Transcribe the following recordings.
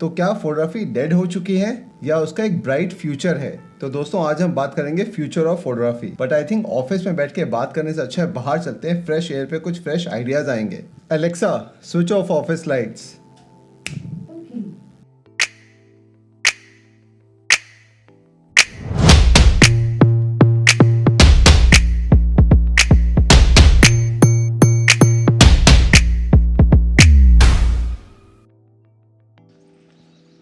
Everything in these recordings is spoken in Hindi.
तो क्या फोटोग्राफी डेड हो चुकी है या उसका एक ब्राइट फ्यूचर है? तो दोस्तों आज हम बात करेंगे future of photography. But I think office में बैठ के बात करने से अच्छा है बाहर चलते हैं, फ्रेश एयर पे कुछ फ्रेश आइडियाज आएंगे। Alexa, switch off office lights.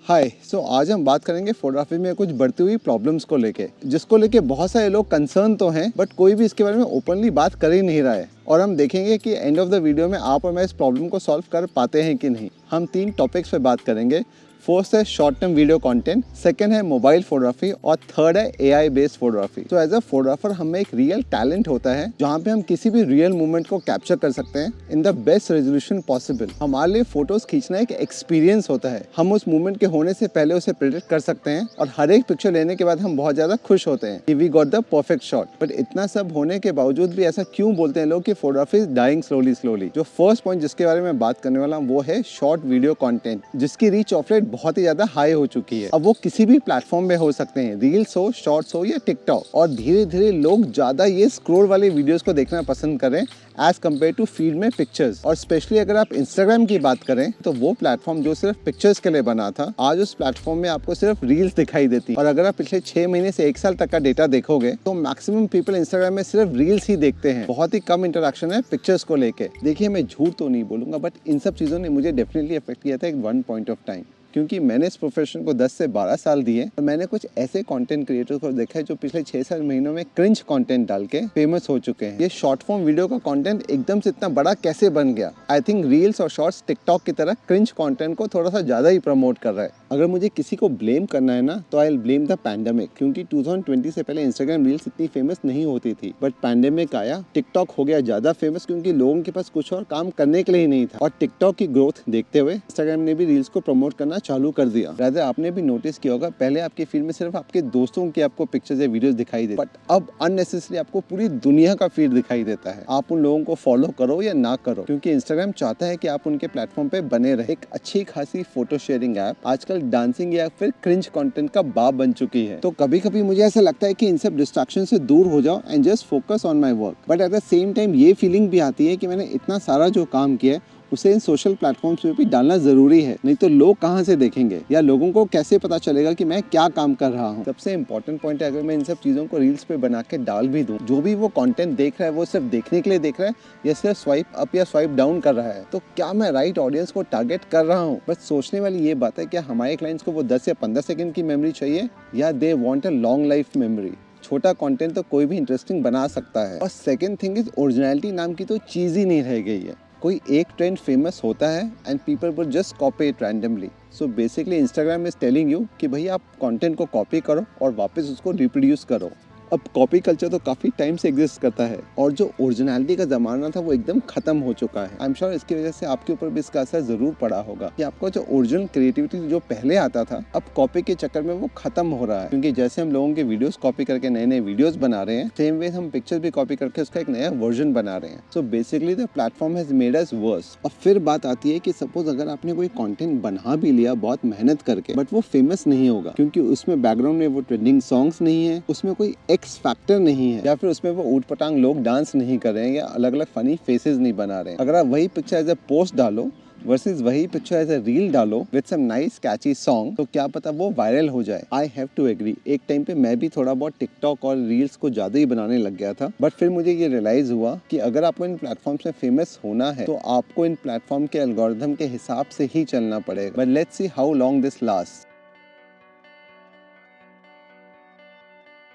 Hi, आज हम बात करेंगे फोटोग्राफी में कुछ बढ़ती हुई प्रॉब्लम्स को लेके, जिसको लेके बहुत सारे लोग कंसर्न तो हैं बट कोई भी इसके बारे में ओपनली बात कर ही नहीं रहा है। और हम देखेंगे कि एंड ऑफ द वीडियो में आप और मैं इस प्रॉब्लम को सॉल्व कर पाते हैं कि नहीं। हम 3 टॉपिक्स पे बात करेंगे। फर्स्ट है short term video content, second है मोबाइल फोटोग्राफी और थर्ड है एआई बेस्ड फोटोग्राफी। तो एज अ फोटोग्राफर हमें एक रियल टैलेंट होता है जहाँ पे हम किसी भी रियल मोमेंट को कैप्चर कर सकते हैं in the best resolution possible. हमारे लिए फोटोज खींचना एक एक्सपीरियंस होता है। हम उस मोमेंट के होने से पहले उसे प्रेडिक्ट कर सकते हैं और हर एक पिक्चर लेने के बाद हम बहुत ज्यादा खुश होते हैं कि we got the perfect shot. But इतना सब होने के बावजूद भी ऐसा क्यों बोलते हैं लोग कि फोटोग्राफी इज डाइंग स्लोली। जो फर्स्ट पॉइंट जिसके बारे में बात करने वाला हूँ वो है शॉर्ट वीडियो कॉन्टेंट, जिसकी रीच ऑफ रेट बहुत ही ज्यादा हाई हो चुकी है। अब वो किसी भी प्लेटफॉर्म में हो सकते हैं, रील्स हो, शॉर्ट्स हो या टिकटॉक। और धीरे धीरे लोग ज्यादा ये स्क्रोल वाले वीडियोस को देखना पसंद करें एज कम्पेयर टू फीड में पिक्चर्स। और स्पेशली अगर आप इंस्टाग्राम की बात करें तो वो प्लेटफॉर्म जो सिर्फ पिक्चर्स के लिए बना था, आज उस प्लेटफॉर्म में आपको सिर्फ रील्स दिखाई देती। और अगर आप पिछले 6 महीने से 1 साल तक का डेटा देखोगे तो मैक्सिमम पीपल इंस्टाग्राम में सिर्फ रील्स ही देखते हैं। बहुत ही कम इंटरेक्शन है पिक्चर्स को लेके। देखिए, मैं झूठ तो नहीं बोलूंगा बट इन सब चीजों ने मुझे डेफिनेटली अफेक्ट किया था एक वन पॉइंट ऑफ टाइम, क्योंकि मैंने इस प्रोफेशन को 10 से 12 साल दिए और मैंने कुछ ऐसे कंटेंट क्रिएटर्स को देखा है जो पिछले 6-7 महीनों में क्रिंज कंटेंट डाल के फेमस हो चुके हैं। ये शॉर्ट फॉर्म वीडियो का कंटेंट एकदम से इतना बड़ा कैसे बन गया? आई थिंक रील्स और शॉर्ट्स टिकटॉक की तरह क्रिंज कंटेंट को थोड़ा सा ज्यादा ही प्रमोट कर रहा है। अगर मुझे किसी को ब्लेम करना है ना तो I will blame the pandemic, क्योंकि 2020 से पहले इंस्टाग्राम रील्स इतनी फेमस नहीं होती थी। बट पैंडेमिक आया, टिकटॉक हो गया ज्यादा फेमस क्योंकि लोगों के पास कुछ और काम करने के लिए ही नहीं था। और टिकटॉक की ग्रोथ देखते हुए इंस्टाग्राम ने भी रील्स को प्रमोट करना चालू कर दिया। रादर आपने भी नोटिस किया होगा, पहले आपके फीड में सिर्फ आपके दोस्तों की आपको पिक्चर्स या वीडियोस दिखाई दे, बट अब अननेसेसरी आपको पूरी दुनिया का फीड दिखाई देता है। आप उन लोगों को फॉलो करो या ना करो, क्योंकि इंस्टाग्राम चाहता है कि आप उनके प्लेटफॉर्म पे बने रहे। एक अच्छी खासी फोटो शेयरिंग ऐप आजकल डांसिंग या फिर क्रिंज कंटेंट का बाप बन चुकी है। तो कभी कभी मुझे ऐसा लगता है कि इन सब डिस्ट्रैक्शन से दूर हो जाओ and just focus on my work. But at the same time ये फीलिंग भी आती है कि मैंने इतना सारा जो काम किया है उसे इन सोशल प्लेटफॉर्म्स पे भी डालना जरूरी है, नहीं तो लोग कहाँ से देखेंगे या लोगों को कैसे पता चलेगा कि मैं क्या काम कर रहा हूँ। सबसे इंपॉर्टेंट पॉइंट है, अगर मैं इन सब चीजों को रील्स पे बना के डाल भी दूं, जो भी वो कंटेंट देख रहा है वो सिर्फ देखने के लिए देख रहा है या सिर्फ स्वाइप अप या स्वाइप डाउन कर रहा है, तो क्या मैं राइट ऑडियंस को टारगेट कर रहा हूँ? बस सोचने वाली ये बात है, क्या हमारे क्लाइंट्स को वो 10 या 15 सेकंड की मेमोरी चाहिए या they want a long life memory? छोटा कंटेंट तो कोई भी इंटरेस्टिंग बना सकता है। और सेकंड थिंग इज, ओरिजिनलिटी नाम की तो चीज ही नहीं रह गई है। कोई एक ट्रेंड फेमस होता है and people would just copy it randomly. So basically Instagram is telling you कि भाई आप कंटेंट को कॉपी करो और वापस उसको रिप्रोड्यूस करो। अब कॉपी कल्चर तो काफी टाइम से एग्जिस्ट करता है और जो ओरिजिनलिटी का जमाना था वो एकदम खत्म हो चुका है। आई एम श्योर इसकी वजह से आपके ऊपर भी इसका असर जरूर पड़ा होगा कि आपको जो ओरिजिनल क्रिएटिविटी जो पहले आता था अब कॉपी के चक्कर में वो खत्म हो रहा है। क्योंकि जैसे हम लोगों के वीडियोस कॉपी करके नए नए वीडियोस बना रहे हैं, सेम वे हम पिक्चर भी कॉपी करके उसका एक नया वर्जन बना रहे हैं। So basically the platform has made us worse. अब फिर बात आती है कि सपोज अगर आपने कोई कंटेंट बना भी लिया बहुत मेहनत करके, बट वो फेमस नहीं होगा क्योंकि उसमें बैकग्राउंड में वो ट्रेंडिंग सॉन्ग्स नहीं है, उसमें कोई एक्स फैक्टर नहीं है, या फिर उसमें वो ऊट पटांग लोग डांस नहीं कर रहे हैं या अलग अलग फनी फेसेस नहीं बना रहे हैं। अगर आप वही पिक्चर एज ए पोस्ट डालो वर्सेस वही पिक्चर एज ए रील डालो with some nice catchy song, तो क्या पता वो वायरल हो जाए। आई हैव टू एग्री, एक टाइम पे मैं भी थोड़ा बहुत टिकटॉक और रील्स को ज्यादा ही बनाने लग गया था, बट फिर मुझे ये रियलाइज हुआ कि अगर आपको इन प्लेटफॉर्म्स में फेमस होना है तो आपको इन प्लेटफॉर्म के एल्गोरिथम के हिसाब से ही चलना पड़ेगा। But let's see how long this last.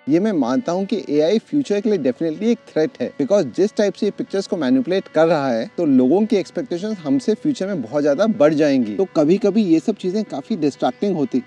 ये मैं मानता हूँ कि एआई फ्यूचर के लिए डेफिनेटली एक थ्रेट है, बिकॉज जिस टाइप से ये पिक्चर्स को मैनिपुलेट कर रहा है तो लोगों की एक्सपेक्टेशंस हमसे फ्यूचर में बहुत ज्यादा बढ़ जाएंगी। तो कभी कभी ये सब चीजें काफी डिस्ट्रैक्टिंग होती।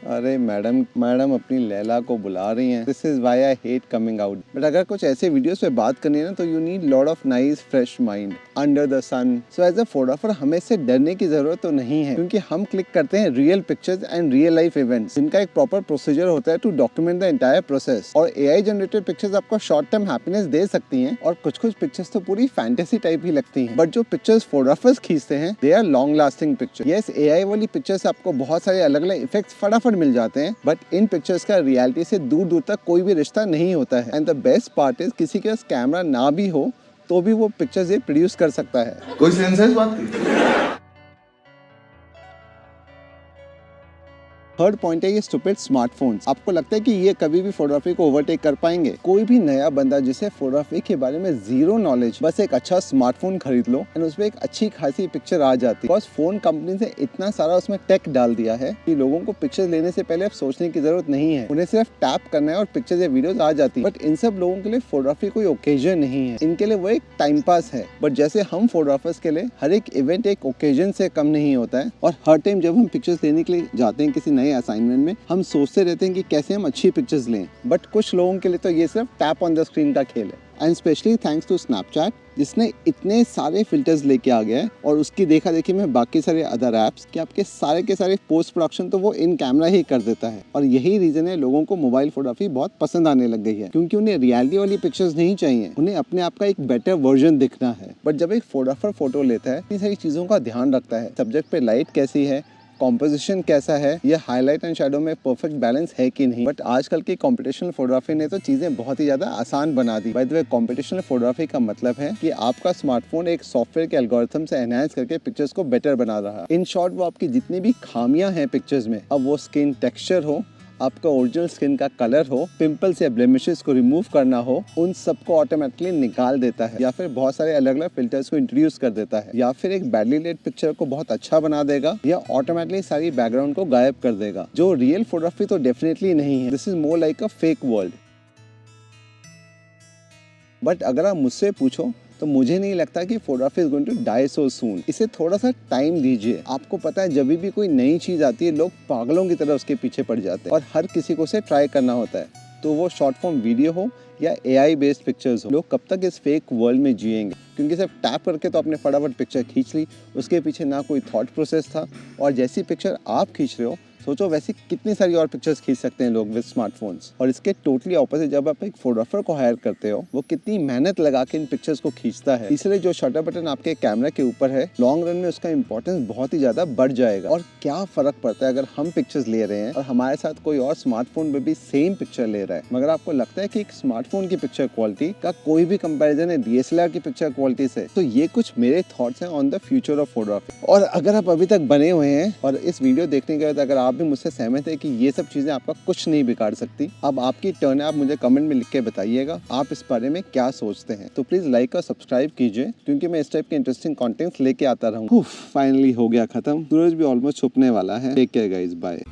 अरे मैडम अपनी लैला को बुला रही हैं। This is why I hate coming out. But अगर कुछ ऐसे वीडियोस पे बात करनी है ना, तो you need lot of nice fresh mind under the sun. So as a photographer हमें इससे डरने की जरूरत तो नहीं है, क्योंकि हम क्लिक करते हैं real pictures and real life events, जिनका एक प्रॉपर प्रोसीजर होता है to document the entire process. और एआई जनरेटेड पिक्चर्स आपको शॉर्ट टर्म हैप्पीनेस दे सकती हैं, और कुछ पिक्चर्स तो पूरी फैंटेसी टाइप ही लगती हैं। बट जो पिक्चर्स फोटोग्राफर्स खींचते हैं, they are long lasting picture. Yes, AI वाली पिक्चर्स आपको बहुत सारे अलग अलग इफेक्ट्स फटाफट मिल जाते हैं, बट इन पिक्चर्स का रियलिटी से दूर दूर तक कोई भी रिश्ता नहीं होता है। And the best part is, किसी के पास कैमरा ना भी हो तो भी वो पिक्चर्स ये प्रोड्यूस कर सकता है। कोई सेंस है इस बात की? थर्ड पॉइंट है ये स्टूपिड स्मार्टफोन्स। आपको लगता है कि ये कभी भी फोटोग्राफी को ओवरटेक कर पाएंगे? कोई भी नया बंदा जिसे फोटोग्राफी के बारे में जीरो नॉलेज, बस एक अच्छा स्मार्टफोन खरीद लो एंड उसमें एक अच्छी खासी पिक्चर आ जाती है। बस फोन कंपनी ने इतना सारा उसमें टेक डाल दिया है कि लोगों को पिक्चर लेने से पहले अब सोचने की जरूरत नहीं है, उन्हें सिर्फ टैप करना है और पिक्चर्स या वीडियोस आ जाती है। बट इन सब लोगों के लिए फोटोग्राफी कोई ओकेजन नहीं है, इनके लिए वो एक टाइम पास है। बट जैसे हम फोटोग्राफर्स के लिए हर एक इवेंट एक ओकेजन से कम नहीं होता है, और हर टाइम जब हम पिक्चर्स लेने के लिए जाते हैं किसी नए असाइनमेंट में, हम सोचते रहते हैं कि कैसे हम अच्छी पिक्चर्स लें। बट कुछ लोगों के लिए तो ये सिर्फ टैप ऑन द स्क्रीन का खेल है। And specially thanks to Snapchat, जिसने इतने सारे फिल्टर्स लेके आ गया है, और उसकी देखा देखी में बाकी सारे अदर ऐप्स कि आपके सारे के सारे पोस्ट प्रोडक्शन तो वो इन कैमरा ही कर देता है। और यही रीजन है लोगों को मोबाइल फोटोग्राफी बहुत पसंद आने लग गई है, क्योंकि उन्हें रियलिटी वाली पिक्चर्स नहीं चाहिए, उन्हें अपने आप का एक बेटर वर्जन दिखना है। बट जब एक फोटोग्राफर फोटो लेता है, इतनी सारी चीजों का ध्यान रखता है, सब्जेक्ट पे लाइट कैसी है, कॉम्पोजिशन कैसा है, ये हाईलाइट एंड शैडो में परफेक्ट बैलेंस है कि नहीं। बट आजकल की कॉम्पिटिशनल फोटोग्राफी ने तो चीजें बहुत ही ज्यादा आसान बना दी। By the way, computational photography का मतलब है कि आपका स्मार्टफोन एक सॉफ्टवेयर के एल्गोरिथम से एनहांस करके पिक्चर्स को बेटर बना रहा है। इन शॉर्ट, वो आपकी जितनी भी खामियां हैं पिक्चर्स में, अब वो स्किन टेक्सचर हो, आपका ओरिजिनल स्किन का कलर हो, पिंपल्स या ब्लेमिशेस को रिमूव करना हो, उन सबको ऑटोमेटिकली निकाल देता है, या फिर बहुत सारे अलग अलग फिल्टर्स को इंट्रोड्यूस कर देता है, या फिर एक बैडली लेट पिक्चर को बहुत अच्छा बना देगा, या ऑटोमेटिकली सारी बैकग्राउंड को गायब कर देगा। जो रियल फोटोग्राफी तो डेफिनेटली नहीं है, this is more like a fake world. But अगर आप मुझसे पूछो तो मुझे नहीं लगता कि photography is going to die so soon. इसे थोड़ा सा टाइम दीजिए। आपको पता है, जब भी कोई नई चीज आती है, लोग पागलों की तरह उसके पीछे पड़ जाते हैं, और हर किसी को उसे ट्राई करना होता है, तो वो शॉर्ट फॉर्म वीडियो हो या एआई बेस्ड पिक्चर्स हो। लोग कब तक इस फेक वर्ल्ड में जिएंगे? क्योंकि सिर्फ टैप करके तो आपने फटाफट पिक्चर खींच ली, उसके पीछे ना कोई थॉट प्रोसेस था, और जैसी पिक्चर आप खींच रहे हो, सोचो वैसी कितनी सारी और पिक्चर्स खींच सकते हैं लोग विद स्मार्टफोन्स। और इसके टोटली ऑपोजिट, जब आप एक फोटोग्राफर को हायर करते हो, वो कितनी मेहनत लगा के इन पिक्चर्स को खींचता है। इसलिए जो शटर बटन आपके कैमरा के ऊपर है, लॉन्ग रन में उसका इंपॉर्टेंस बहुत ही ज्यादा बढ़ जाएगा। और क्या फर्क पड़ता है अगर हम पिक्चर्स ले रहे हैं और हमारे साथ कोई और स्मार्टफोन में भी सेम पिक्चर ले रहा है। मगर आपको लगता है कि एक स्मार्टफोन की पिक्चर क्वालिटी का कोई भी कंपैरिजन है डीएसएलआर की पिक्चर क्वालिटी से? तो ये कुछ मेरे थॉट्स हैं on the future of photography. और अगर आप अभी तक बने हुए हैं और इस वीडियो देखने के बाद अगर आप भी मुझसे सहमत है कि ये सब चीजें आपका कुछ नहीं बिगाड़ सकती, अब आपकी टर्न है, आप मुझे कमेंट में लिख के बताइएगा आप इस बारे में क्या सोचते हैं। तो प्लीज लाइक और सब्सक्राइब कीजिए, क्योंकि मैं इस टाइप के इंटरेस्टिंग कंटेंट्स लेके आता रहूँ। फाइनली हो गया खत्म, सूरज भी ऑलमोस्ट छुपने वाला है। Take care guys, bye.